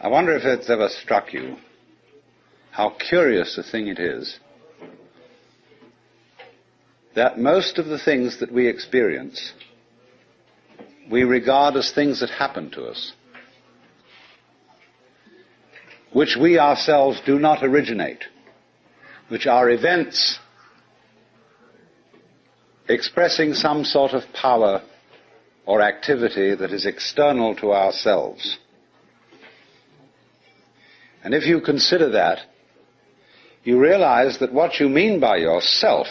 I wonder if it's ever struck you how curious a thing it is that most of the things that we experience we regard as things that happen to us, which we ourselves do not originate, which are events expressing some sort of power or activity that is external to ourselves. And if you consider that, you realize that what you mean by yourself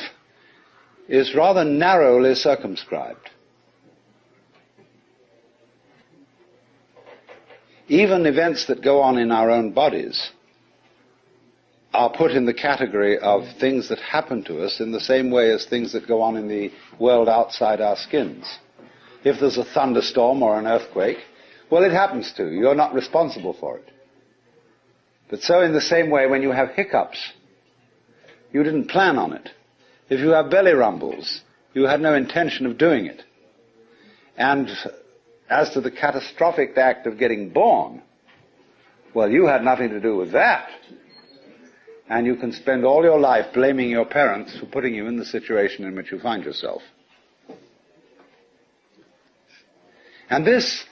is rather narrowly circumscribed. Even events that go on in our own bodies are put in the category of things that happen to us in the same way as things that go on in the world outside our skins. If there's a thunderstorm or an earthquake, well, it happens to you. You're not responsible for it. But so in the same way, when you have hiccups, you didn't plan on it. If you have belly rumbles, you had no intention of doing it. And as to the catastrophic act of getting born, well, you had nothing to do with that. And you can spend all your life blaming your parents for putting you in the situation in which you find yourself. And this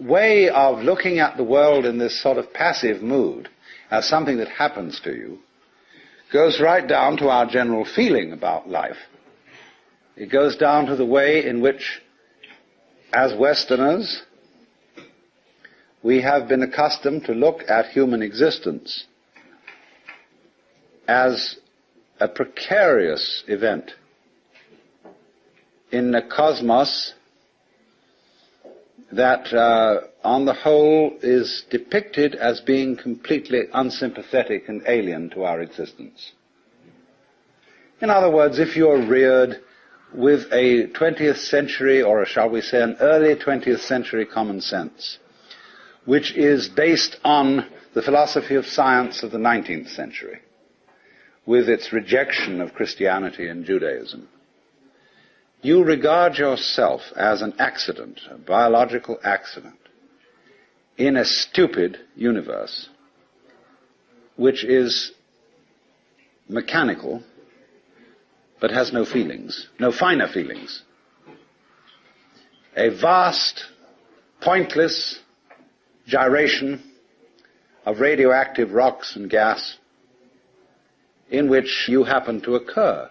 way of looking at the world in this sort of passive mood as something that happens to you goes right down to our general feeling about life. It goes down to the way in which, as Westerners, we have been accustomed to look at human existence as a precarious event in a cosmos that, on the whole, is depicted as being completely unsympathetic and alien to our existence. In other words, if you're reared with a 20th century, or shall we say an early 20th century common sense, which is based on the philosophy of science of the 19th century, with its rejection of Christianity and Judaism, you regard yourself as an accident, a biological accident, in a stupid universe, which is mechanical, but has no feelings, no finer feelings. A vast, pointless gyration of radioactive rocks and gas in which you happen to occur.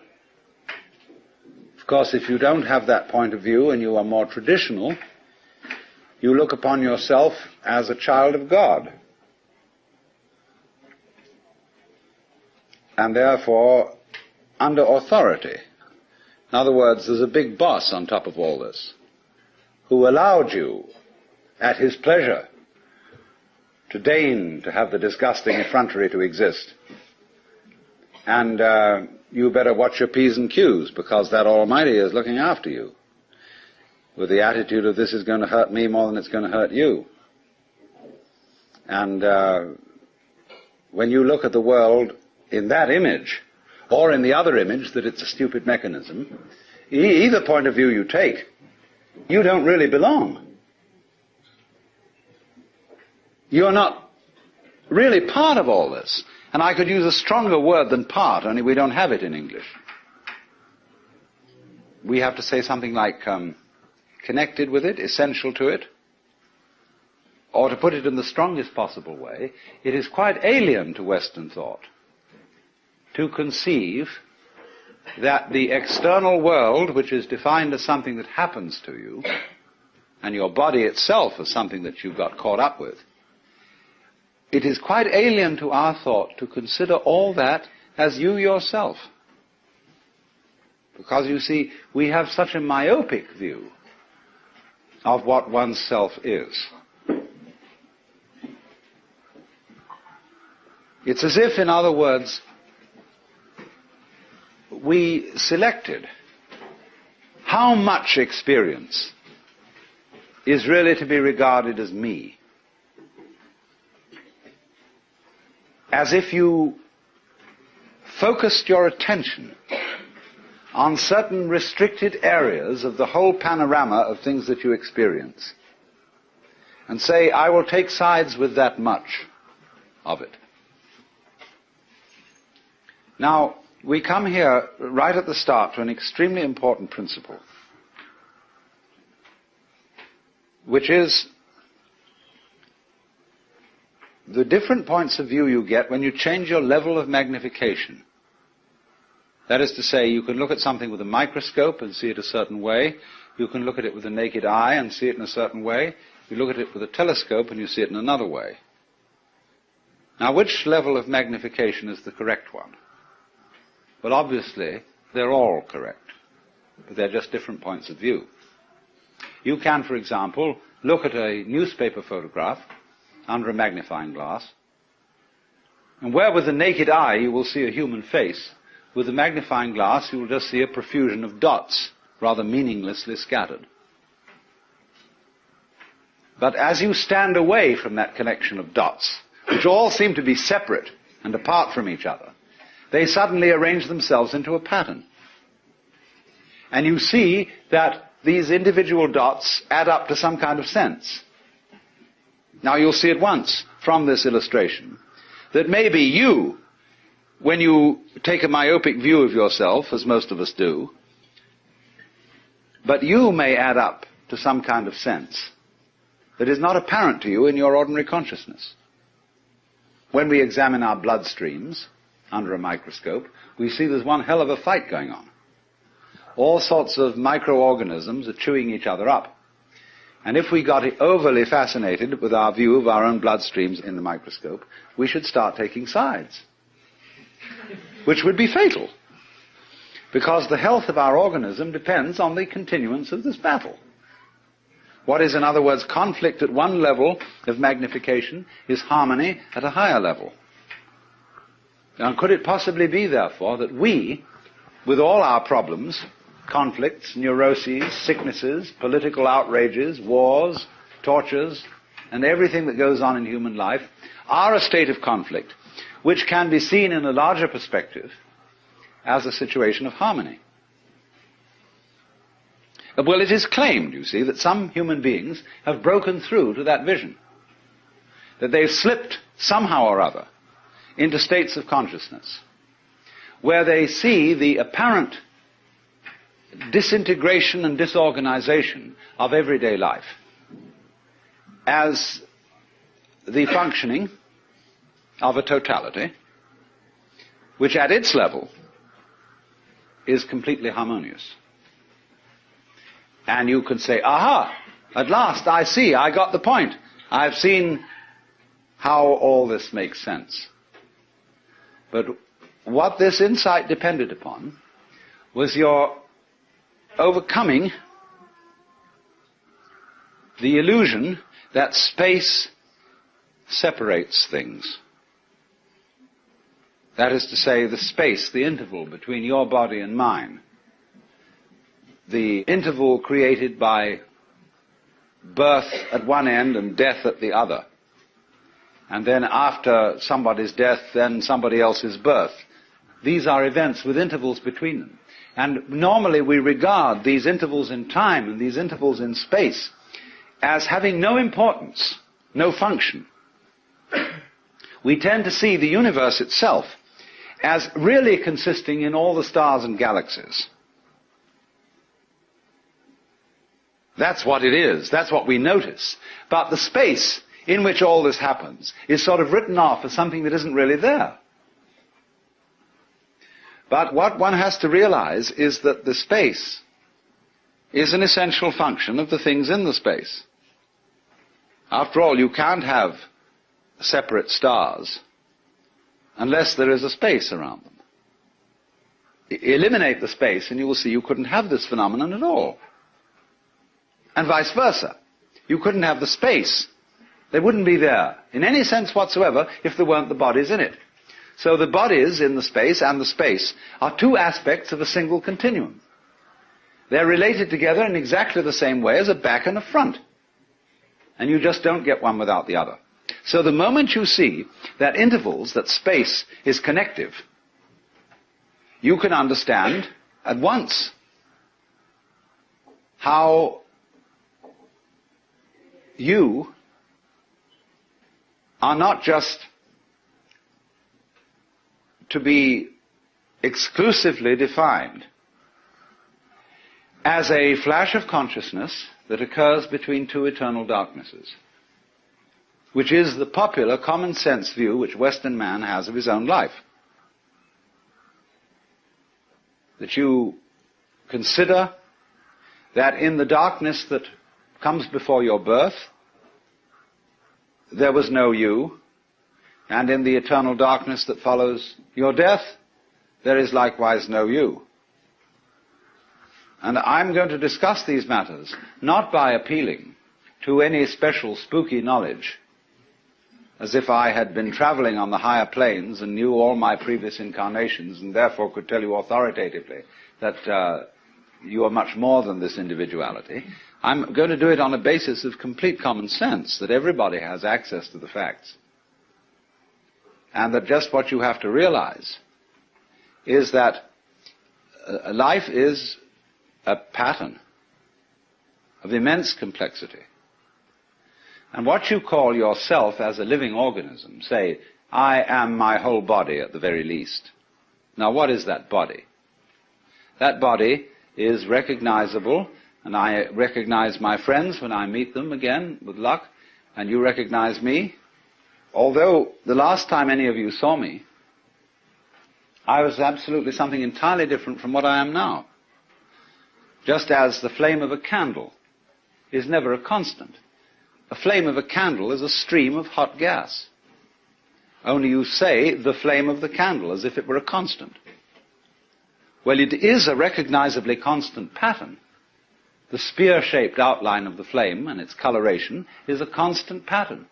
Of course, if you don't have that point of view and you are more traditional, you look upon yourself as a child of God. And therefore, under authority. In other words, there's a big boss on top of all this, who allowed you, at his pleasure, to deign to have the disgusting effrontery to exist. And you better watch your P's and Q's, because that Almighty is looking after you, with the attitude of this is going to hurt me more than it's going to hurt you. And when you look at the world in that image, or in the other image that it's a stupid mechanism, either point of view you take, you don't really belong. You're not really part of all this. And I could use a stronger word than part, only we don't have it in English. We have to say something like connected with it, essential to it. Or to put it in the strongest possible way, it is quite alien to Western thought to conceive that the external world, which is defined as something that happens to you, and your body itself as something that you got caught up with, it is quite alien to our thought to consider all that as you yourself. Because, you see, we have such a myopic view of what oneself is. It's as if, in other words, we selected how much experience is really to be regarded as me. As if you focused your attention on certain restricted areas of the whole panorama of things that you experience, and say, I will take sides with that much of it. Now, we come here right at the start to an extremely important principle, which is the different points of view you get when you change your level of magnification. That is to say, you can look at something with a microscope and see it a certain way. You can look at it with the naked eye and see it in a certain way. You look at it with a telescope and you see it in another way. Now, which level of magnification is the correct one? Well, obviously, they're all correct, but they're just different points of view. You can, for example, look at a newspaper photograph under a magnifying glass, and where with the naked eye you will see a human face, with the magnifying glass you will just see a profusion of dots, rather meaninglessly scattered. But as you stand away from that collection of dots, which all seem to be separate and apart from each other, they suddenly arrange themselves into a pattern. And you see that these individual dots add up to some kind of sense. Now you'll see at once from this illustration that maybe you, when you take a myopic view of yourself, as most of us do, but you may add up to some kind of sense that is not apparent to you in your ordinary consciousness. When we examine our blood streams under a microscope, we see there's one hell of a fight going on. All sorts of microorganisms are chewing each other up. And if we got overly fascinated with our view of our own blood streams in the microscope, we should start taking sides, which would be fatal, because the health of our organism depends on the continuance of this battle. What is, in other words, conflict at one level of magnification is harmony at a higher level. Now, could it possibly be, therefore, that we, with all our problems, conflicts, neuroses, sicknesses, political outrages, wars, tortures, and everything that goes on in human life, are a state of conflict which can be seen in a larger perspective as a situation of harmony? Well, it is claimed, you see, that some human beings have broken through to that vision, that they've slipped somehow or other into states of consciousness where they see the apparent disintegration and disorganization of everyday life as the functioning of a totality which at its level is completely harmonious. And you can say, aha, at last I see, I got the point. I've seen how all this makes sense. But what this insight depended upon was your overcoming the illusion that space separates things. That is to say, the space, the interval between your body and mine, the interval created by birth at one end and death at the other, and then after somebody's death, then somebody else's birth. These are events with intervals between them. And normally we regard these intervals in time and these intervals in space as having no importance, no function. We tend to see the universe itself as really consisting in all the stars and galaxies. That's what it is. That's what we notice. But the space in which all this happens is sort of written off as something that isn't really there. But what one has to realize is that the space is an essential function of the things in the space. After all, you can't have separate stars unless there is a space around them. Eliminate the space and you will see you couldn't have this phenomenon at all. And vice versa. You couldn't have the space. They wouldn't be there in any sense whatsoever if there weren't the bodies in it. So the bodies in the space and the space are two aspects of a single continuum. They're related together in exactly the same way as a back and a front. And you just don't get one without the other. So the moment you see that intervals, that space is connective, you can understand at once how you are not just to be exclusively defined as a flash of consciousness that occurs between two eternal darknesses, which is the popular common sense view which Western man has of his own life. That you consider that in the darkness that comes before your birth, there was no you, and in the eternal darkness that follows your death, there is likewise no you. And I'm going to discuss these matters not by appealing to any special spooky knowledge, as if I had been traveling on the higher planes and knew all my previous incarnations and therefore could tell you authoritatively that you are much more than this individuality. I'm going to do it on a basis of complete common sense, that everybody has access to the facts. And that just what you have to realize is that life is a pattern of immense complexity. And what you call yourself as a living organism, say, I am my whole body at the very least. Now what is that body? That body is recognizable, and I recognize my friends when I meet them again, with luck, and you recognize me. Although the last time any of you saw me, I was absolutely something entirely different from what I am now. Just as the flame of a candle is never a constant. A flame of a candle is a stream of hot gas. Only you say the flame of the candle as if it were a constant. Well, it is a recognizably constant pattern. The spear-shaped outline of the flame and its coloration is a constant pattern.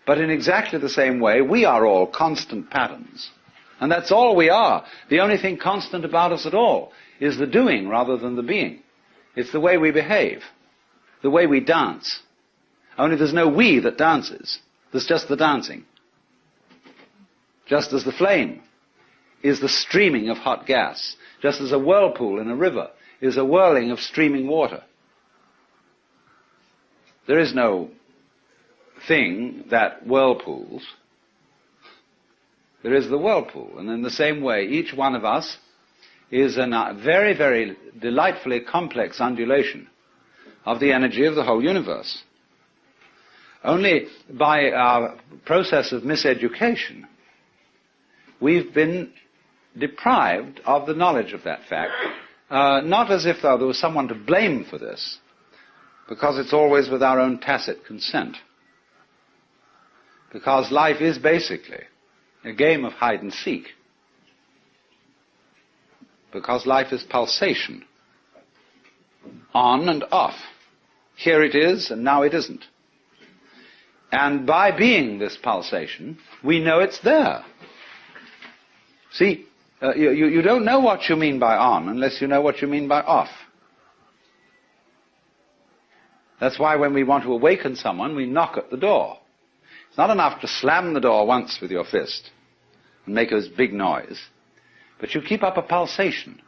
But in exactly the same way, we are all constant patterns. And that's all we are. The only thing constant about us at all is the doing rather than the being. It's the way we behave, the way we dance. Only there's no we that dances. There's just the dancing. Just as the flame is the streaming of hot gas, just as a whirlpool in a river is a whirling of streaming water. There is no thing that whirlpools. There is the whirlpool. And in the same way, each one of us is a very, very delightfully complex undulation of the energy of the whole universe. Only by our process of miseducation, we've been deprived of the knowledge of that fact. Not as if, though, there was someone to blame for this, because it's always with our own tacit consent. Because life is basically a game of hide and seek. Because life is pulsation. On and off. Here it is, and now it isn't. And by being this pulsation, we know it's there. See, you don't know what you mean by on unless you know what you mean by off. That's why when we want to awaken someone, we knock at the door. It's not enough to slam the door once with your fist and make a big noise, but you keep up a pulsation,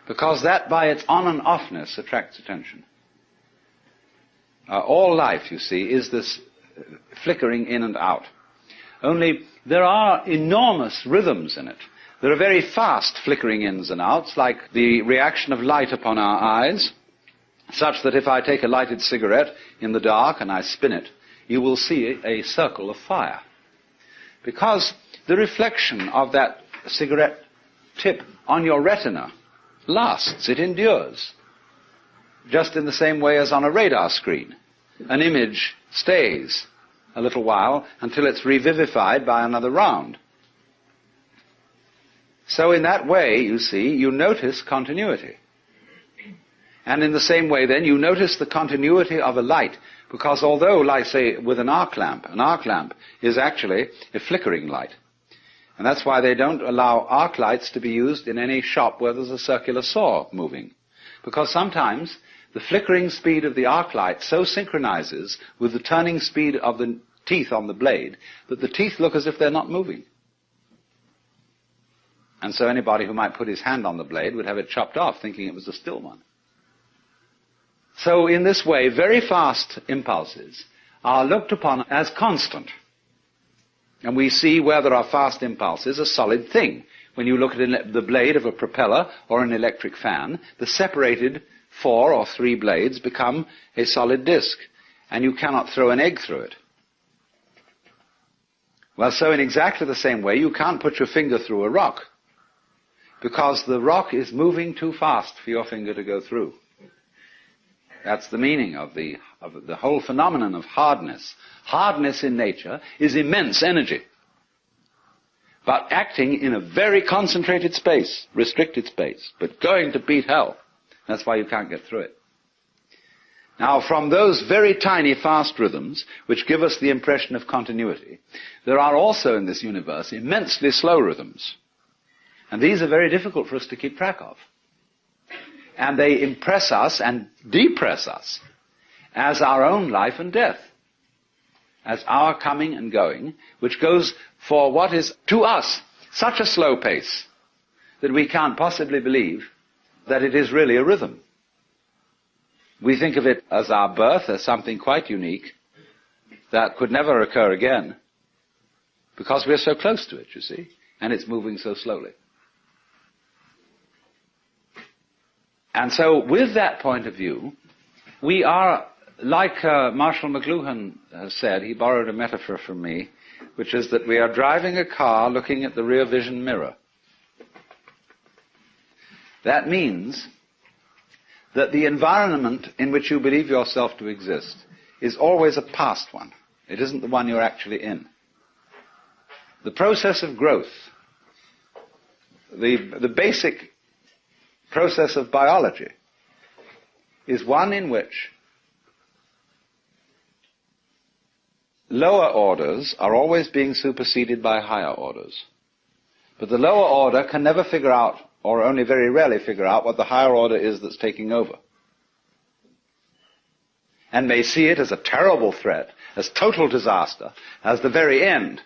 because that by its on and offness attracts attention. All life, you see, is this flickering in and out. Only there are enormous rhythms in it. There are very fast flickering ins and outs, like the reaction of light upon our eyes, such that if I take a lighted cigarette in the dark and I spin it, you will see a circle of fire. Because the reflection of that cigarette tip on your retina lasts, it endures. Just in the same way as on a radar screen. An image stays a little while until it's revivified by another round. So in that way, you see, you notice continuity. And in the same way then, you notice the continuity of a light, because although, like say, with an arc lamp is actually a flickering light. And that's why they don't allow arc lights to be used in any shop where there's a circular saw moving. Because sometimes the flickering speed of the arc light so synchronizes with the turning speed of the teeth on the blade that the teeth look as if they're not moving. And so anybody who might put his hand on the blade would have it chopped off, thinking it was a still one. So in this way, very fast impulses are looked upon as constant. And we see where there are fast impulses a solid thing. When you look at the blade of a propeller or an electric fan, the separated 4 or 3 blades become a solid disc, and you cannot throw an egg through it. Well, so in exactly the same way, you can't put your finger through a rock, because the rock is moving too fast for your finger to go through. That's the meaning of the whole phenomenon of hardness. Hardness in nature is immense energy, but acting in a very concentrated space, restricted space, but going to beat hell. That's why you can't get through it. Now, from those very tiny fast rhythms, which give us the impression of continuity, there are also in this universe immensely slow rhythms. And these are very difficult for us to keep track of. And they impress us and depress us as our own life and death, as our coming and going, which goes for what is, to us, such a slow pace that we can't possibly believe that it is really a rhythm. We think of it as our birth, as something quite unique that could never occur again, because we're so close to it, you see, and it's moving so slowly. And so, with that point of view, we are, like Marshall McLuhan has said, he borrowed a metaphor from me, which is that we are driving a car looking at the rear vision mirror. That means that the environment in which you believe yourself to exist is always a past one. It isn't the one you're actually in. The process of growth, the basic process of biology, is one in which lower orders are always being superseded by higher orders. But the lower order can never figure out, or only very rarely figure out, what the higher order is that's taking over. And may see it as a terrible threat, as total disaster, as the very end.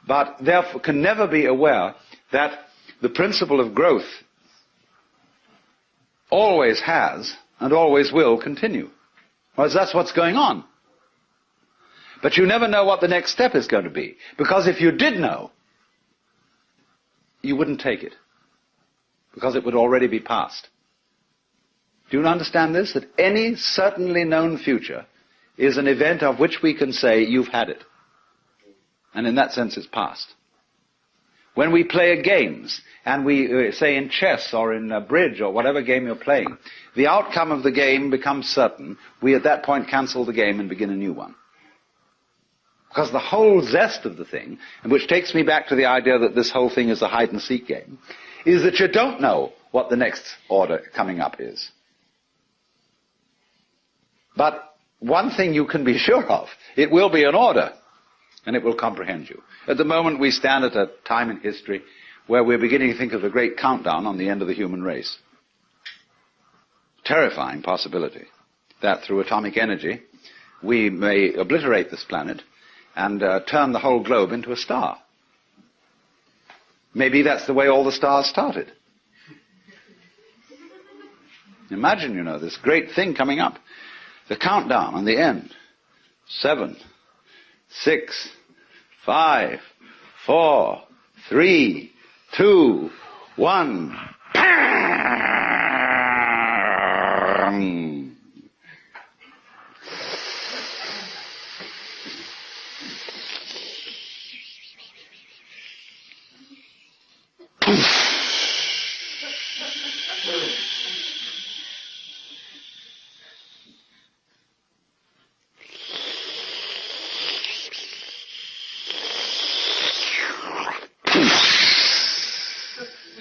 But therefore can never be aware that the principle of growth always has and always will continue. Whereas that's what's going on. But you never know what the next step is going to be. Because if you did know, you wouldn't take it. Because it would already be past. Do you understand this? That any certainly known future is an event of which we can say, you've had it. And in that sense, it's past. When we play games, and we say in chess or in bridge or whatever game you're playing, the outcome of the game becomes certain. We at that point cancel the game and begin a new one. Because the whole zest of the thing, and which takes me back to the idea that this whole thing is a hide-and-seek game, is that you don't know what the next order coming up is. But one thing you can be sure of, it will be an order, and it will comprehend you. At the moment we stand at a time in history where we're beginning to think of a great countdown on the end of the human race. Terrifying possibility that through atomic energy we may obliterate this planet and turn the whole globe into a star. Maybe that's the way all the stars started. Imagine, this great thing coming up. The countdown on the end. 7, 6, 5, 4, 3, 2, 1. Bang!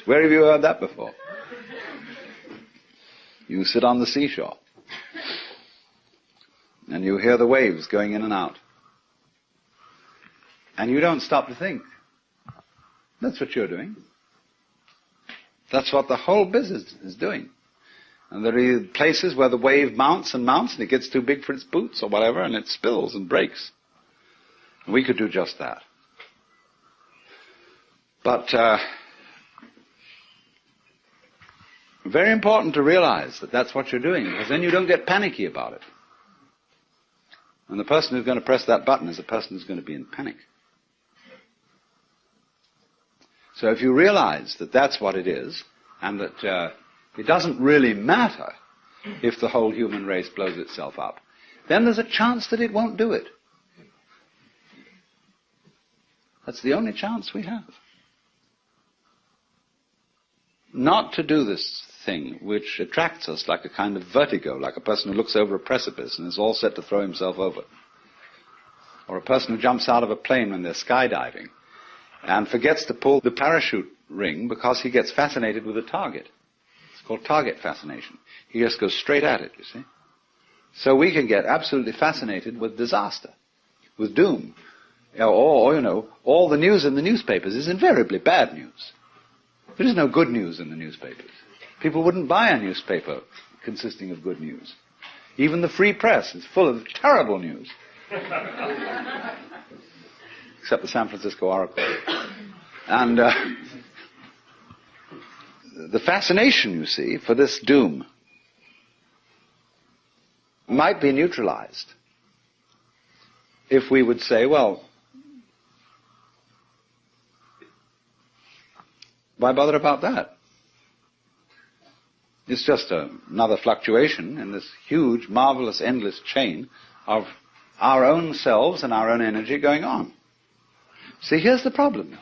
Where have you heard that before? You sit on the seashore and you hear the waves going in and out. And you don't stop to think. That's what you're doing. That's what the whole business is doing. And there are places where the wave mounts and mounts and it gets too big for its boots or whatever and it spills and breaks. And we could do just that. But very important to realize that that's what you're doing, because then you don't get panicky about it. And the person who's going to press that button is the person who's going to be in panic. So if you realize that that's what it is, and that it doesn't really matter if the whole human race blows itself up, then there's a chance that it won't do it. That's the only chance we have. Not to do this thing which attracts us like a kind of vertigo, like a person who looks over a precipice and is all set to throw himself over. Or a person who jumps out of a plane when they're skydiving and forgets to pull the parachute ring because he gets fascinated with a target. It's called target fascination. He just goes straight at it, you see. So we can get absolutely fascinated with disaster, with doom. Or, you know, all the news in the newspapers is invariably bad news. There is no good news in the newspapers. People wouldn't buy a newspaper consisting of good news. Even the free press is full of terrible news. Except the San Francisco Oracle. And the fascination, you see, for this doom might be neutralized if we would say, well, why bother about that? It's just another fluctuation in this huge, marvelous, endless chain of our own selves and our own energy going on. See, here's the problem, though.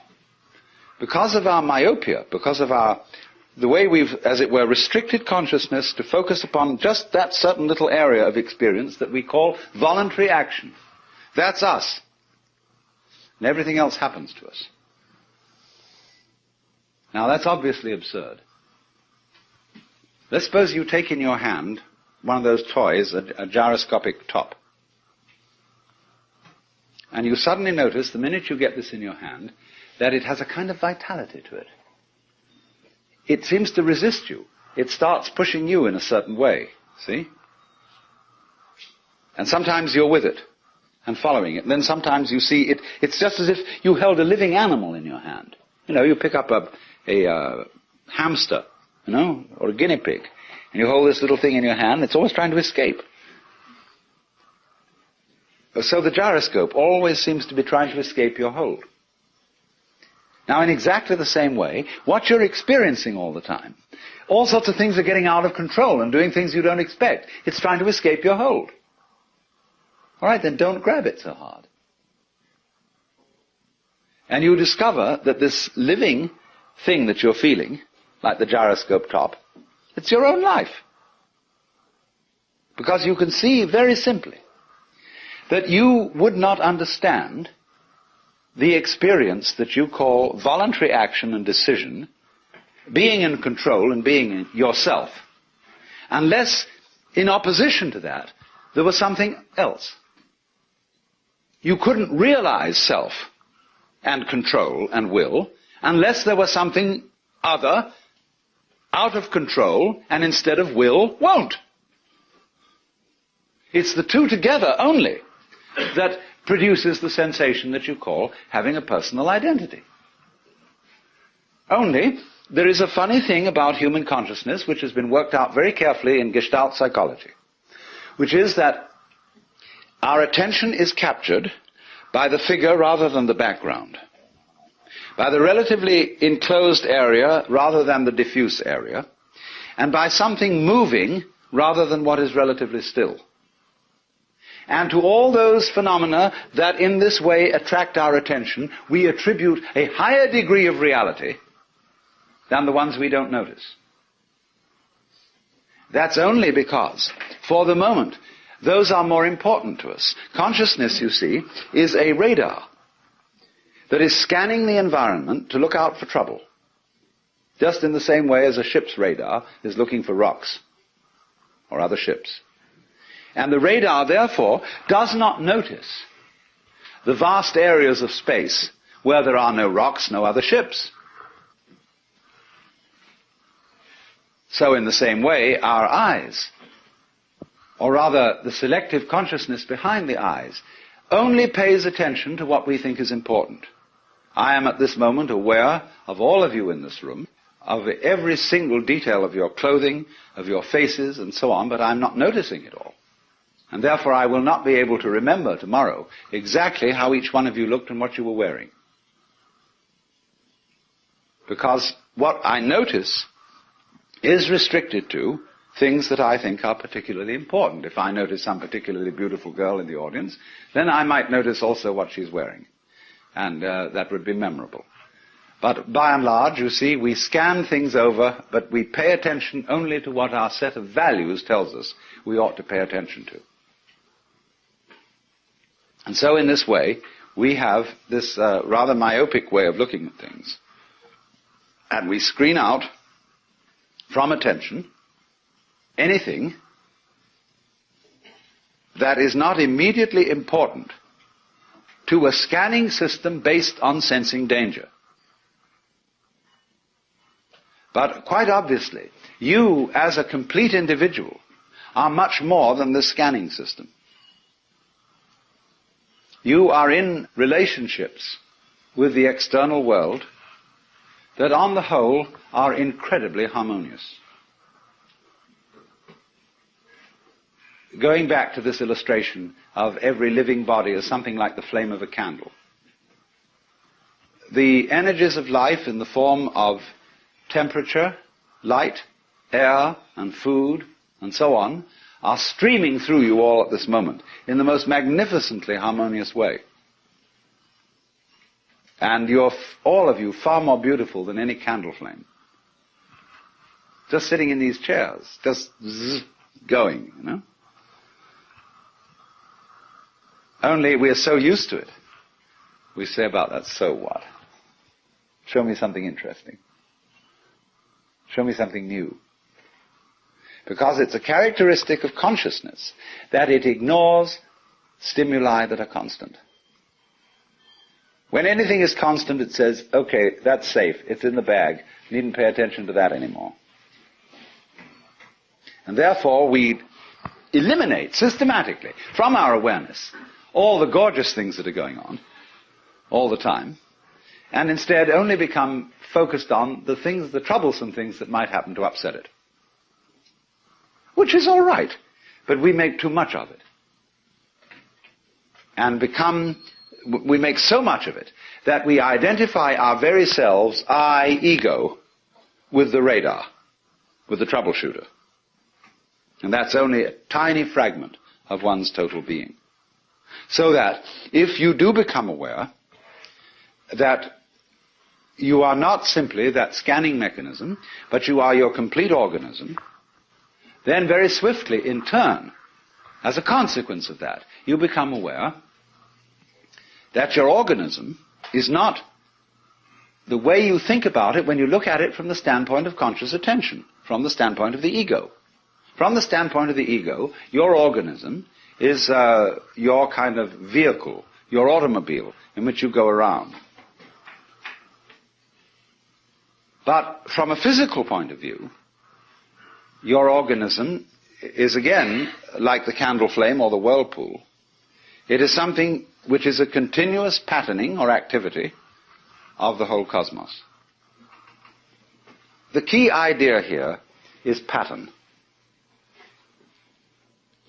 Because of our myopia, because of the way we've, as it were, restricted consciousness to focus upon just that certain little area of experience that we call voluntary action. That's us. And everything else happens to us. Now, that's obviously absurd. Let's suppose you take in your hand one of those toys, a gyroscopic top. And you suddenly notice, the minute you get this in your hand, that it has a kind of vitality to it. It seems to resist you. It starts pushing you in a certain way, see? And sometimes you're with it and following it. And then sometimes you see it, it's just as if you held a living animal in your hand. You know, you pick up a hamster, you know, or a guinea pig, and you hold this little thing in your hand, it's always trying to escape. So the gyroscope always seems to be trying to escape your hold. Now, in exactly the same way, what you're experiencing all the time, all sorts of things are getting out of control and doing things you don't expect. It's trying to escape your hold. All right, then don't grab it so hard. And you discover that this living thing that you're feeling, like the gyroscope top, it's your own life. Because you can see very simply that you would not understand the experience that you call voluntary action and decision, being in control and being yourself, unless in opposition to that there was something else. You couldn't realize self and control and will unless there was something other, out of control, and instead of will, won't. It's the two together only that produces the sensation that you call having a personal identity. Only, there is a funny thing about human consciousness which has been worked out very carefully in Gestalt psychology, which is that our attention is captured by the figure rather than the background, by the relatively enclosed area rather than the diffuse area, and by something moving rather than what is relatively still. And to all those phenomena that in this way attract our attention, we attribute a higher degree of reality than the ones we don't notice. That's only because, for the moment, those are more important to us. Consciousness, you see, is a radar that is scanning the environment to look out for trouble. Just in the same way as a ship's radar is looking for rocks or other ships. And the radar, therefore, does not notice the vast areas of space where there are no rocks, no other ships. So in the same way, our eyes, or rather the selective consciousness behind the eyes, only pays attention to what we think is important. I am at this moment aware of all of you in this room, of every single detail of your clothing, of your faces, and so on, but I'm not noticing it all. And therefore I will not be able to remember tomorrow exactly how each one of you looked and what you were wearing. Because what I notice is restricted to things that I think are particularly important. If I notice some particularly beautiful girl in the audience, then I might notice also what she's wearing. And that would be memorable. But by and large, you see, we scan things over, but we pay attention only to what our set of values tells us we ought to pay attention to. And so in this way, we have this rather myopic way of looking at things. And we screen out from attention anything that is not immediately important to a scanning system based on sensing danger. But quite obviously, you as a complete individual are much more than the scanning system. You are in relationships with the external world that on the whole are incredibly harmonious. Going back to this illustration of every living body as something like the flame of a candle. The energies of life in the form of temperature, light, air, and food, and so on, are streaming through you all at this moment in the most magnificently harmonious way. And you're, all of you, far more beautiful than any candle flame. Just sitting in these chairs, just going, you know. Only we are so used to it. We say about that, so what? Show me something interesting. Show me something new. Because it's a characteristic of consciousness that it ignores stimuli that are constant. When anything is constant, it says, okay, that's safe, it's in the bag, needn't pay attention to that anymore. And therefore we eliminate systematically from our awareness all the gorgeous things that are going on all the time, and instead only become focused on the things, the troublesome things that might happen to upset it. Which is all right, but we make too much of it. And we make so much of it that we identify our very selves, I, ego, with the radar, with the troubleshooter. And that's only a tiny fragment of one's total being. So that if you do become aware that you are not simply that scanning mechanism, but you are your complete organism, then very swiftly, in turn, as a consequence of that, you become aware that your organism is not the way you think about it when you look at it from the standpoint of conscious attention, from the standpoint of the ego. From the standpoint of the ego, your organism is your kind of vehicle, your automobile in which you go around. But from a physical point of view, your organism is again like the candle flame or the whirlpool. It is something which is a continuous patterning or activity of the whole cosmos. The key idea here is pattern.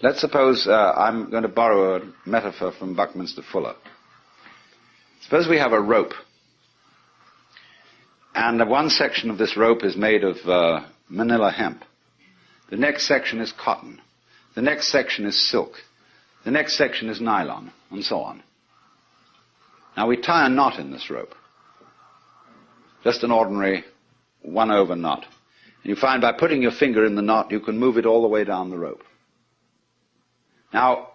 Let's suppose I'm going to borrow a metaphor from Buckminster Fuller. Suppose we have a rope, and one section of this rope is made of manila hemp. The next section is cotton. The next section is silk. The next section is nylon, and so on. Now we tie a knot in this rope. Just an ordinary 1/over knot. And you find by putting your finger in the knot, you can move it all the way down the rope. Now,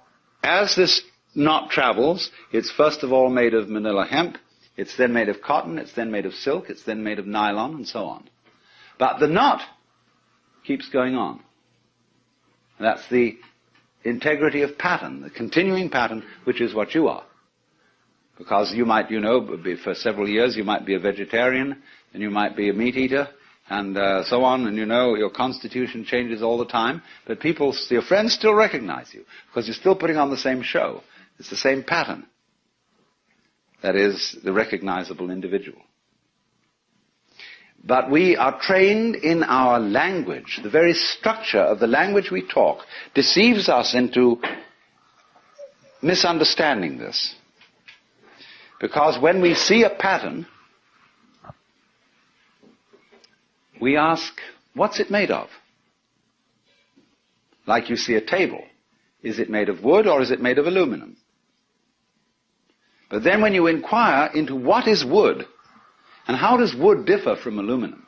as this knot travels, it's first of all made of manila hemp, it's then made of cotton, it's then made of silk, it's then made of nylon, and so on. But the knot keeps going on. That's the integrity of pattern, the continuing pattern, which is what you are. Because you might, for several years you might be a vegetarian, and you might be a meat eater, and so on, and your constitution changes all the time, but your friends still recognize you, because you're still putting on the same show. It's the same pattern. That is, the recognizable individual. But we are trained in our language. The very structure of the language we talk deceives us into misunderstanding this. Because when we see a pattern, we ask, what's it made of? Like you see a table. Is it made of wood or is it made of aluminum? But then when you inquire into what is wood, and how does wood differ from aluminum,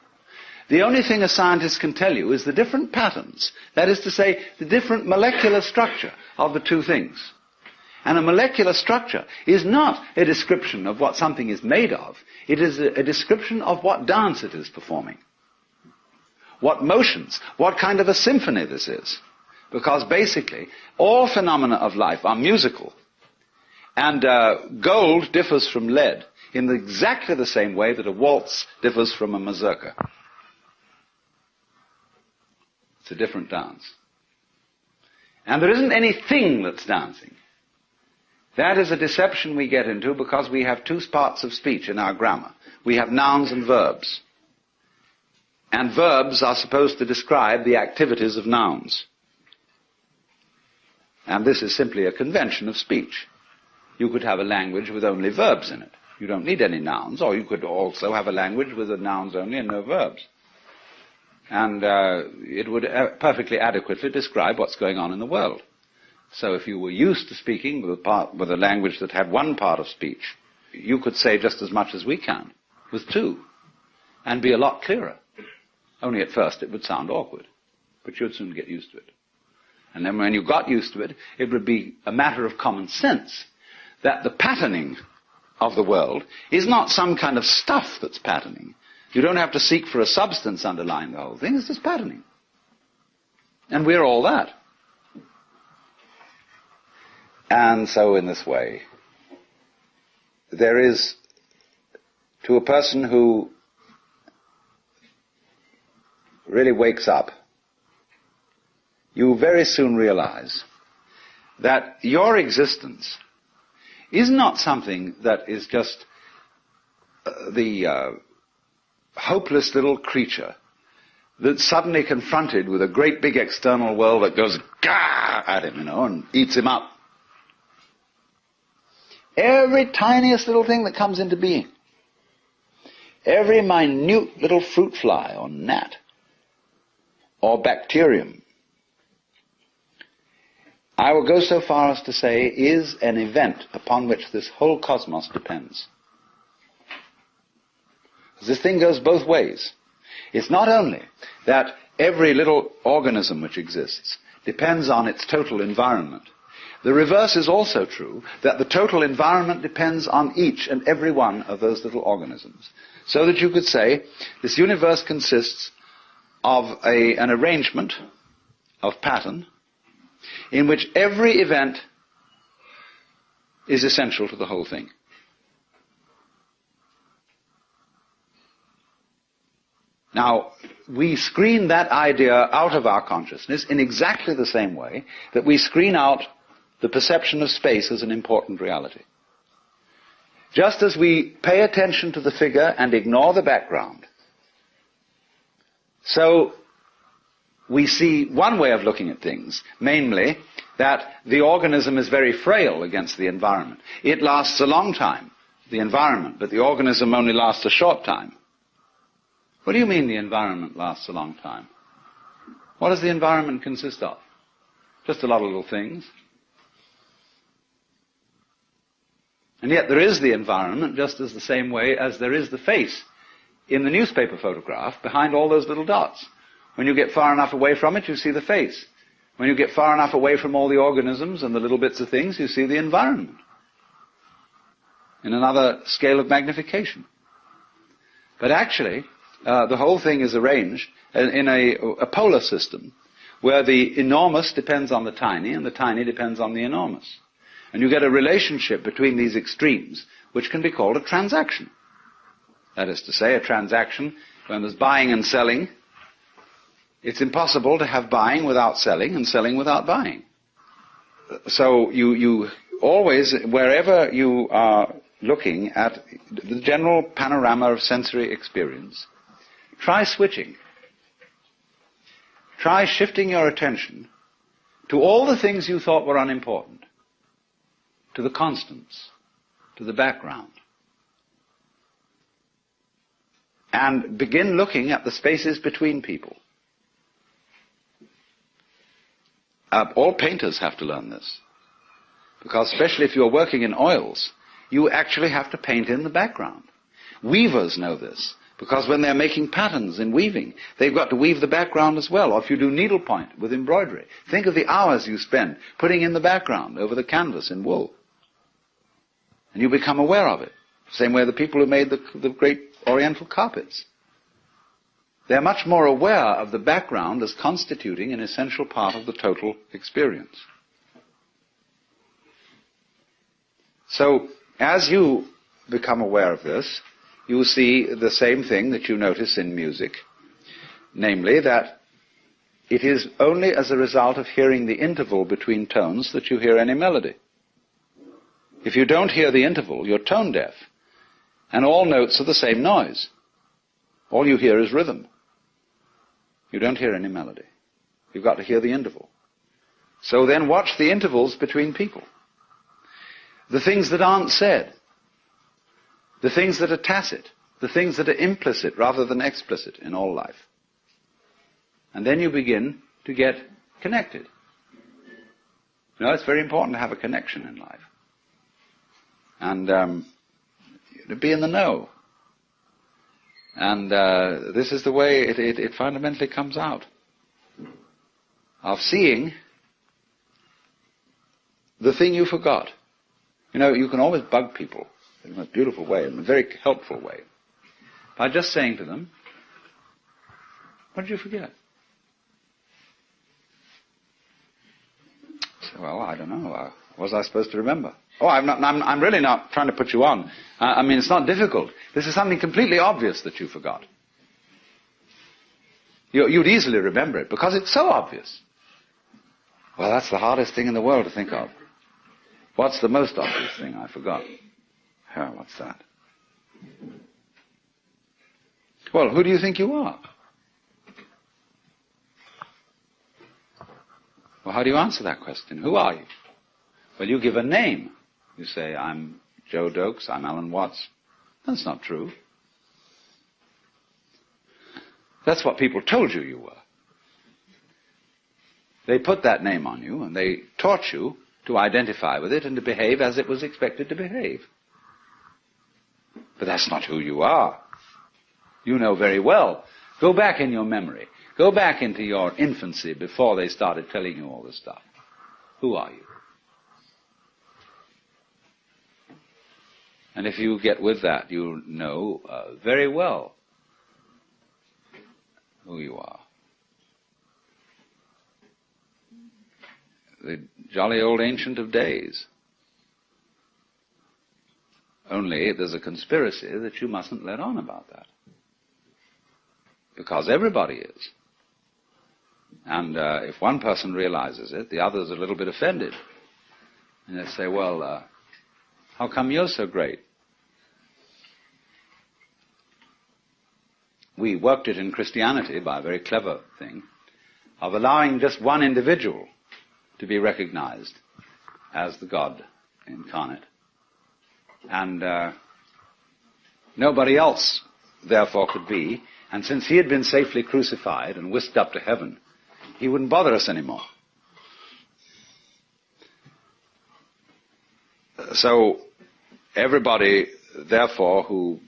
the only thing a scientist can tell you is the different patterns, that is to say, the different molecular structure of the two things. And a molecular structure is not a description of what something is made of, it is a description of what dance it is performing. What motions, what kind of a symphony this is. Because basically, all phenomena of life are musical. And gold differs from lead in exactly the same way that a waltz differs from a mazurka. It's a different dance. And there isn't anything that's dancing. That is a deception we get into because we have two parts of speech in our grammar. We have nouns and verbs. And verbs are supposed to describe the activities of nouns. And this is simply a convention of speech. You could have a language with only verbs in it. You don't need any nouns, or you could also have a language with the nouns only and no verbs. And it would perfectly adequately describe what's going on in the world. So if you were used to speaking with a language that had one part of speech, you could say just as much as we can, with two, and be a lot clearer. Only at first it would sound awkward, but you'd soon get used to it. And then when you got used to it, it would be a matter of common sense that the patterning of the world is not some kind of stuff that's patterning. You don't have to seek for a substance underlying the whole thing, it's just patterning. And we're all that. And so in this way, there is, to a person who really wakes up, you very soon realize that your existence is not something that is just the hopeless little creature that's suddenly confronted with a great big external world that goes gah at him, and eats him up. Every tiniest little thing that comes into being, every minute little fruit fly or gnat or bacterium, I will go so far as to say is an event upon which this whole cosmos depends. This thing goes both ways. It's not only that every little organism which exists depends on its total environment. The reverse is also true, that the total environment depends on each and every one of those little organisms. So that you could say this universe consists of an arrangement of pattern in which every event is essential to the whole thing. Now, we screen that idea out of our consciousness in exactly the same way that we screen out the perception of space as an important reality. Just as we pay attention to the figure and ignore the background, so we see one way of looking at things, namely that the organism is very frail against the environment. It lasts a long time, the environment, but the organism only lasts a short time. What do you mean the environment lasts a long time? What does the environment consist of? Just a lot of little things. And yet there is the environment just as the same way as there is the face in the newspaper photograph behind all those little dots. When you get far enough away from it, you see the face. When you get far enough away from all the organisms and the little bits of things, you see the environment in another scale of magnification. But actually, the whole thing is arranged in a polar system where the enormous depends on the tiny and the tiny depends on the enormous. And you get a relationship between these extremes which can be called a transaction. That is to say, a transaction when there's buying and selling. It's impossible to have buying without selling and selling without buying. So you always, wherever you are looking at the general panorama of sensory experience, try switching. Try shifting your attention to all the things you thought were unimportant. to the constants, to the background. And begin looking at the spaces between people. All painters have to learn this. Because especially if you're working in oils, you actually have to paint in the background. Weavers know this, because when they're making patterns in weaving, they've got to weave the background as well. Or if you do needlepoint with embroidery, think of the hours you spend putting in the background over the canvas in wool. And you become aware of it. Same way the people who made the great Oriental carpets. They're much more aware of the background as constituting an essential part of the total experience. So, as you become aware of this, you see the same thing that you notice in music, namely that it is only as a result of hearing the interval between tones that you hear any melody. If you don't hear the interval, you're tone deaf, and all notes are the same noise. All you hear is rhythm. You don't hear any melody. You've got to hear the interval. So then watch the intervals between people. The things that aren't said. The things that are tacit. The things that are implicit rather than explicit in all life. And then you begin to get connected. You know, it's very important to have a connection in life. And to be in the know. And this is the way it fundamentally comes out. Of seeing the thing you forgot. You know, you can always bug people in a beautiful way, in a very helpful way, by just saying to them, what did you forget? So, well, I don't know. What was I supposed to remember? Oh, I'm really not trying to put you on. I mean, it's not difficult. This is something completely obvious that you forgot. You'd easily remember it, because it's so obvious. Well, that's the hardest thing in the world to think of. What's the most obvious thing I forgot? Oh, what's that? Well, who do you think you are? Well, how do you answer that question? Who are you? Well, you give a name. You say, I'm Joe Dokes, I'm Alan Watts. That's not true. That's what people told you you were. They put that name on you, and they taught you to identify with it and to behave as it was expected to behave. But that's not who you are. You know very well. Go back in your memory. Go back into your infancy before they started telling you all this stuff. Who are you? And if you get with that, you know very well who you are. The jolly old Ancient of Days. Only there's a conspiracy that you mustn't let on about that. Because everybody is. And if one person realizes it, the other's a little bit offended. And they say, well, how come you're so great? We worked it in Christianity by a very clever thing of allowing just one individual to be recognized as the God incarnate. And nobody else, therefore, could be. And since he had been safely crucified and whisked up to heaven, he wouldn't bother us anymore. So everybody, therefore, who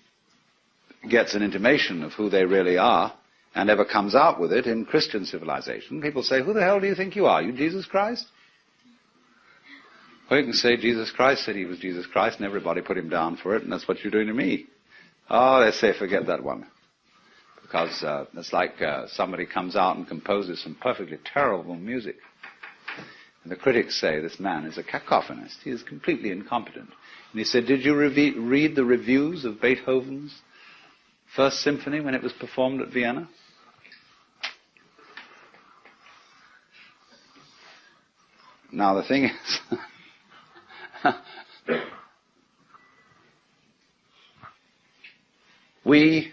gets an intimation of who they really are and ever comes out with it in Christian civilization, people say, who the hell do you think you are? You Jesus Christ? Well, you can say Jesus Christ said he was Jesus Christ and everybody put him down for it, and that's what you're doing to me. Oh, they say, forget that one. Because it's like somebody comes out and composes some perfectly terrible music. And the critics say this man is a cacophonist. He is completely incompetent. And he said, did you read the reviews of Beethoven's First Symphony when it was performed at Vienna? Now the thing is, we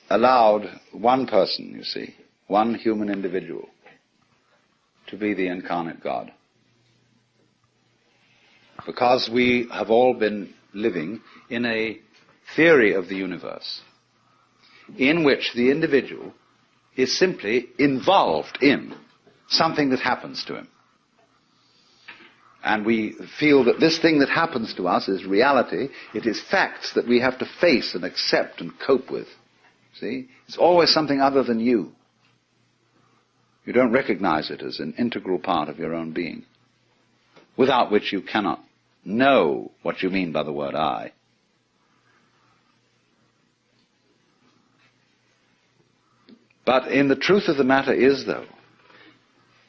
allowed one person, you see, one human individual, to be the incarnate God. Because we have all been living in a theory of the universe in which the individual is simply involved in something that happens to him. And we feel that this thing that happens to us is reality. It is facts that we have to face and accept and cope with. See? It's always something other than you. You don't recognize it as an integral part of your own being, without which you cannot know what you mean by the word I. But in the truth of the matter is, though,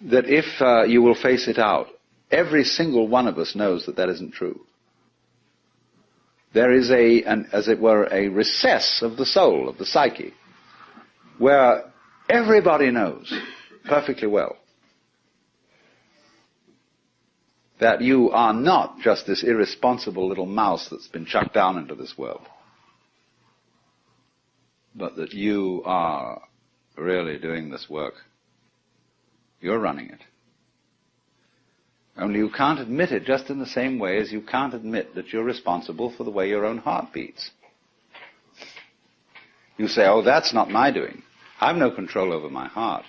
that if you will face it out, every single one of us knows that that isn't true. There is as it were, a recess of the soul, of the psyche, where everybody knows perfectly well that you are not just this irresponsible little mouse that's been chucked down into this world, but that you are really doing this work. You're running it. Only you can't admit it just in the same way as you can't admit that you're responsible for the way your own heart beats. You say, oh, that's not my doing. I've no control over my heart.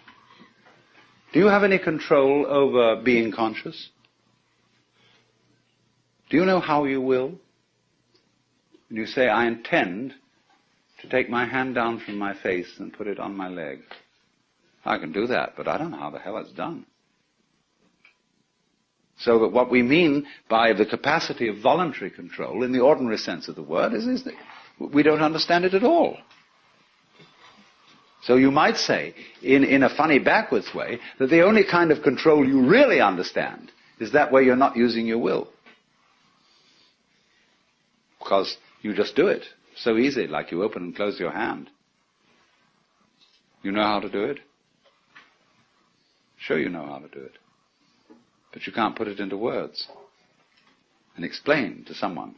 Do you have any control over being conscious? Do you know how you will? And you say, I intend to take my hand down from my face and put it on my leg. I can do that, but I don't know how the hell it's done. So that what we mean by the capacity of voluntary control, in the ordinary sense of the word, is that we don't understand it at all. So you might say, in a funny backwards way, that the only kind of control you really understand is that where you're not using your will. Because you just do it so easy, like you open and close your hand. You know how to do it? Sure you know how to do it. But you can't put it into words and explain to someone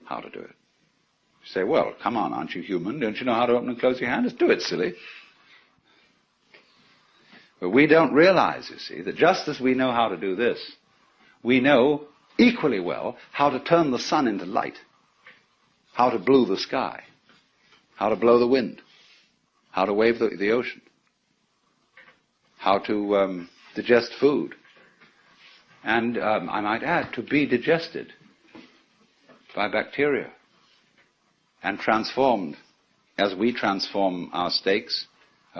how to do it. You say, well, come on, aren't you human? Don't you know how to open and close your hand? Just do it, silly. But we don't realize, you see, that just as we know how to do this, we know equally well how to turn the sun into light, how to blue the sky, how to blow the wind, how to wave the ocean, how to digest food. And I might add, to be digested by bacteria and transformed. As we transform our steaks,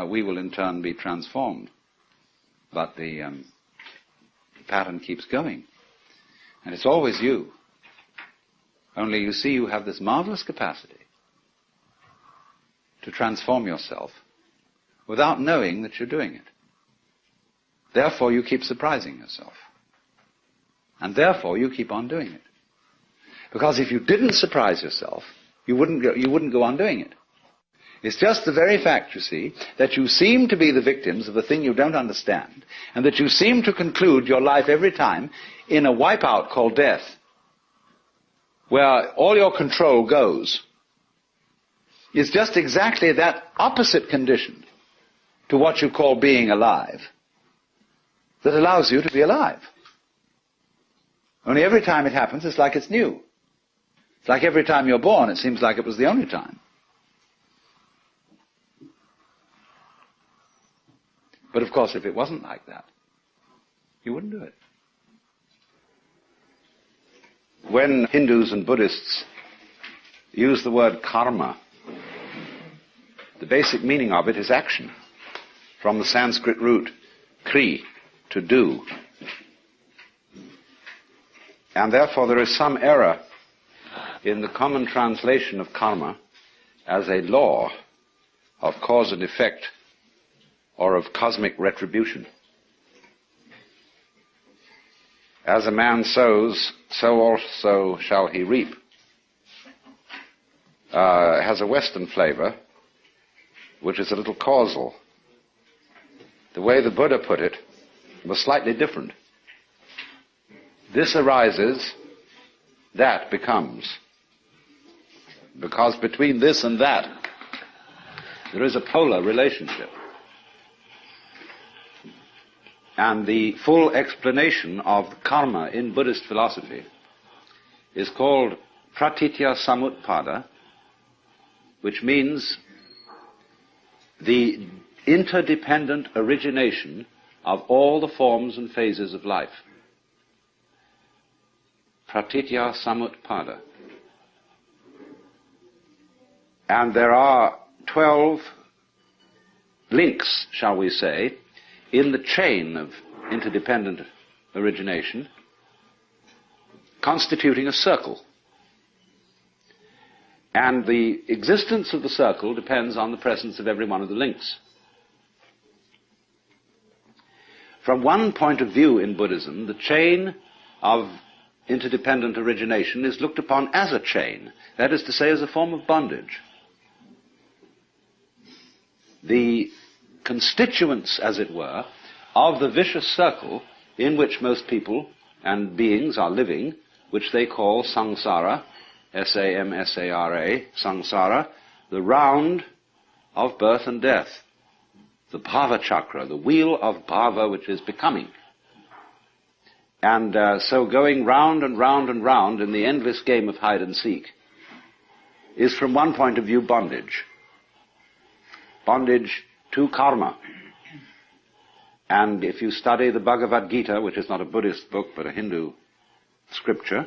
we will in turn be transformed. But the pattern keeps going. And it's always you. Only you see you have this marvelous capacity to transform yourself without knowing that you're doing it. Therefore you keep surprising yourself. And therefore you keep on doing it. Because if you didn't surprise yourself, you wouldn't go on doing it. It's just the very fact, you see, that you seem to be the victims of a thing you don't understand, and that you seem to conclude your life every time in a wipeout called death, where all your control goes, is just exactly that opposite condition to what you call being alive that allows you to be alive. Only every time it happens, it's like it's new. It's like every time you're born, it seems like it was the only time. But of course, if it wasn't like that, you wouldn't do it. When Hindus and Buddhists use the word karma, the basic meaning of it is action, from the Sanskrit root kri, to do. And therefore there is some error in the common translation of karma as a law of cause and effect or of cosmic retribution. As a man sows, so also shall he reap. Has a Western flavor, which is a little causal. The way the Buddha put it was slightly different. This arises, that becomes. Because between this and that, there is a polar relationship. And the full explanation of karma in Buddhist philosophy is called pratitya samutpada, which means the interdependent origination of all the forms and phases of life. Pratitya samutpada. And there are 12 links, shall we say, in the chain of interdependent origination, constituting a circle. And the existence of the circle depends on the presence of every one of the links. From one point of view in Buddhism, the chain of interdependent origination is looked upon as a chain, that is to say, as a form of bondage. The constituents, as it were, of the vicious circle in which most people and beings are living, which they call samsara, S-A-M-S-A-R-A, samsara, the round of birth and death, the bhava chakra, the wheel of bhava, which is becoming. And so going round and round and round in the endless game of hide and seek is, from one point of view, bondage. Bondage to karma. And if you study the Bhagavad Gita, which is not a Buddhist book but a Hindu scripture,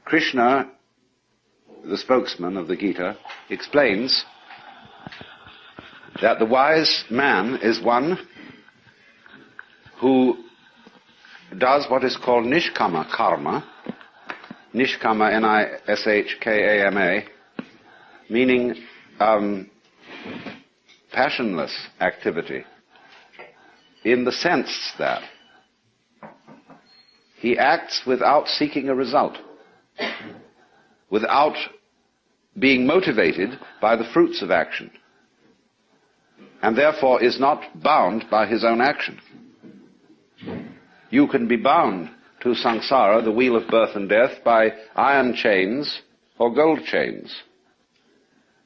Krishna, the spokesman of the Gita, explains that the wise man is one who does what is called nishkama karma, nishkama, N-I-S-H-K-A-M-A, meaning passionless activity, in the sense that he acts without seeking a result, without being motivated by the fruits of action, and therefore is not bound by his own action. You can be bound to samsara, the wheel of birth and death, by iron chains or gold chains.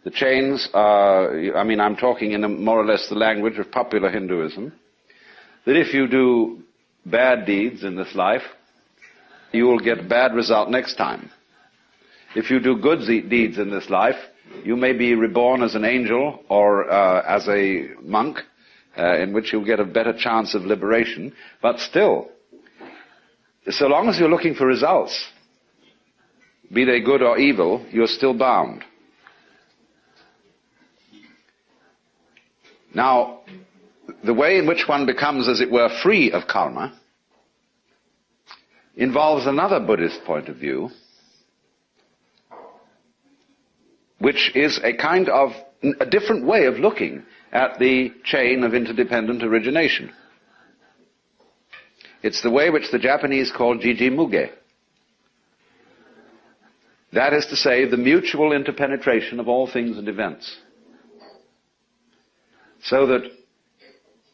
The chains are, I'm talking in more or less the language of popular Hinduism, that if you do bad deeds in this life, you will get a bad result next time. If you do good deeds in this life, you may be reborn as an angel or as a monk, in which you'll get a better chance of liberation. But still, so long as you're looking for results, be they good or evil, you're still bound. Now, the way in which one becomes, as it were, free of karma involves another Buddhist point of view, which is a kind of a different way of looking at the chain of interdependent origination. It's the way which the Japanese call jijimuge. That is to say, the mutual interpenetration of all things and events. So that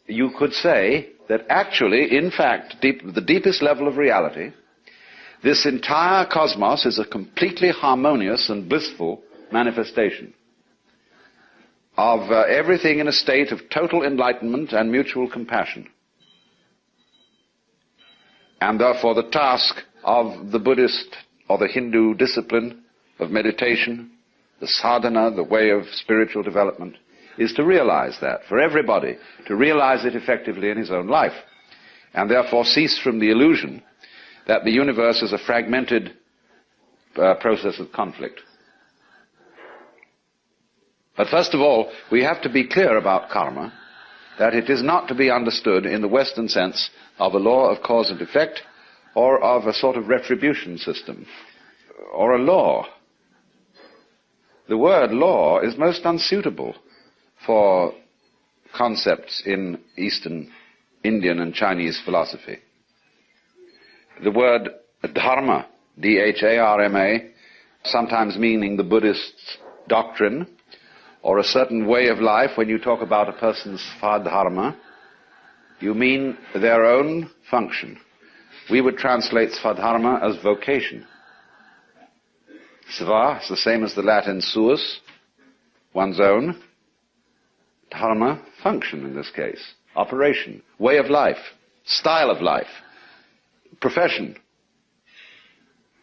you could say that actually, in fact, the deepest level of reality, this entire cosmos is a completely harmonious and blissful manifestation of everything in a state of total enlightenment and mutual compassion. And therefore the task of the Buddhist or the Hindu discipline of meditation, the sadhana, the way of spiritual development, is to realize that, for everybody, to realize it effectively in his own life, and therefore cease from the illusion that the universe is a fragmented process of conflict. But first of all, we have to be clear about karma, that it is not to be understood in the Western sense of a law of cause and effect, or of a sort of retribution system, or a law. The word law is most unsuitable for concepts in Eastern, Indian and Chinese philosophy. The word dharma, D-H-A-R-M-A, sometimes meaning the Buddhist doctrine, or a certain way of life. When you talk about a person's svadharma, you mean their own function. We would translate svadharma as vocation. Sva is the same as the Latin suus, one's own. Dharma, function in this case, operation, way of life, style of life, profession.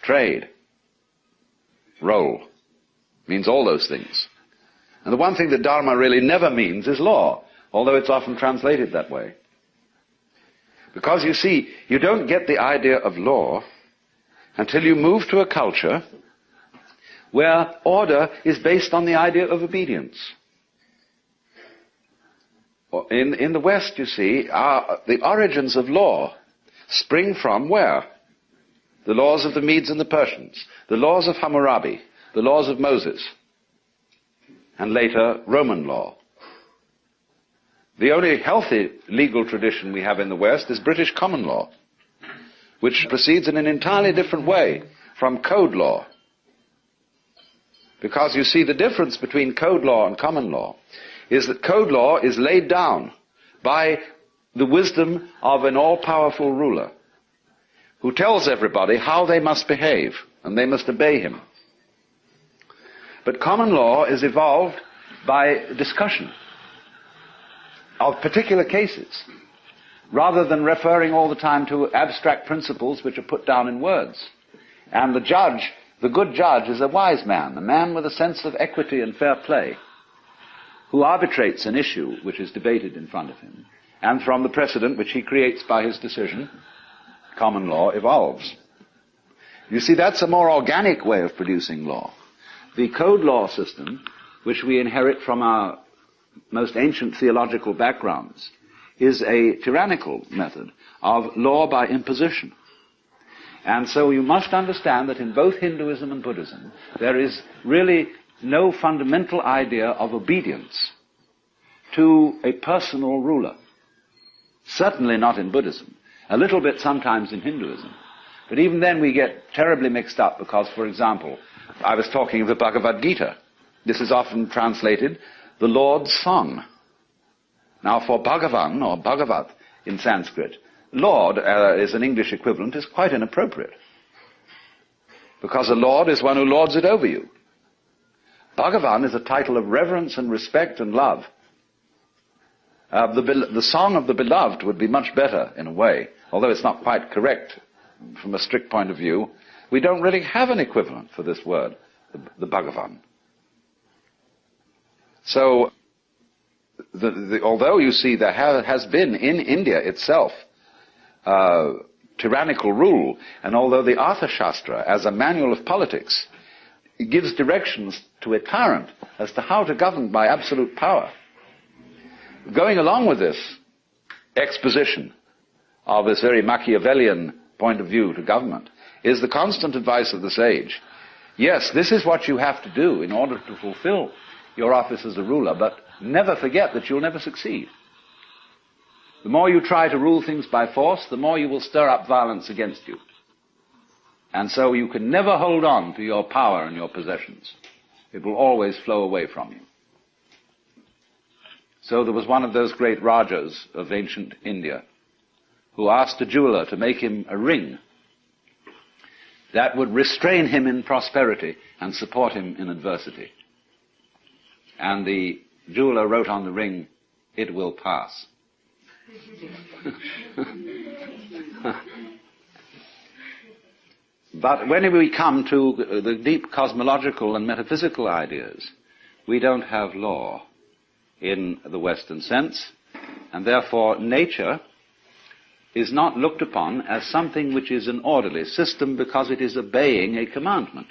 trade, role. Means all those things. And the one thing that Dharma really never means is law, although it's often translated that way. Because you see, you don't get the idea of law until you move to a culture where order is based on the idea of obedience. In the West, you see, the origins of law spring from where? The laws of the Medes and the Persians, the laws of Hammurabi, the laws of Moses, and later Roman law. The only healthy legal tradition we have in the West is British common law, which proceeds in an entirely different way from code law. Because you see, the difference between code law and common law is that code law is laid down by the wisdom of an all-powerful ruler who tells everybody how they must behave, and they must obey him. But common law is evolved by discussion of particular cases, rather than referring all the time to abstract principles which are put down in words. And the judge, the good judge, is a wise man, a man with a sense of equity and fair play, who arbitrates an issue which is debated in front of him, and from the precedent which he creates by his decision, common law evolves. You see, that's a more organic way of producing law. The code law system, which we inherit from our most ancient theological backgrounds, is a tyrannical method of law by imposition. And so you must understand that in both Hinduism and Buddhism, there is really no fundamental idea of obedience to a personal ruler. Certainly not in Buddhism. A little bit sometimes in Hinduism. But even then we get terribly mixed up because, for example, I was talking of the Bhagavad Gita. This is often translated the Lord's Song. Now for Bhagavan, or Bhagavat in Sanskrit, Lord is an English equivalent, is quite inappropriate. Because a Lord is one who lords it over you. Bhagavan is a title of reverence and respect and love. The song of the beloved would be much better in a way, although it's not quite correct from a strict point of view. We don't really have an equivalent for this word, the Bhagavan. So, although you see there has been in India itself tyrannical rule, and although the Arthashastra, as a manual of politics, gives directions to a tyrant as to how to govern by absolute power, going along with this exposition of this very Machiavellian point of view to government is the constant advice of the sage. Yes, this is what you have to do in order to fulfill your office as a ruler, but never forget that you'll never succeed. The more you try to rule things by force, the more you will stir up violence against you. And so you can never hold on to your power and your possessions. It will always flow away from you. So there was one of those great Rajas of ancient India who asked a jeweler to make him a ring that would restrain him in prosperity and support him in adversity. And the jeweler wrote on the ring, "It will pass." But when we come to the deep cosmological and metaphysical ideas, we don't have law in the Western sense, and therefore nature is not looked upon as something which is an orderly system because it is obeying a commandment.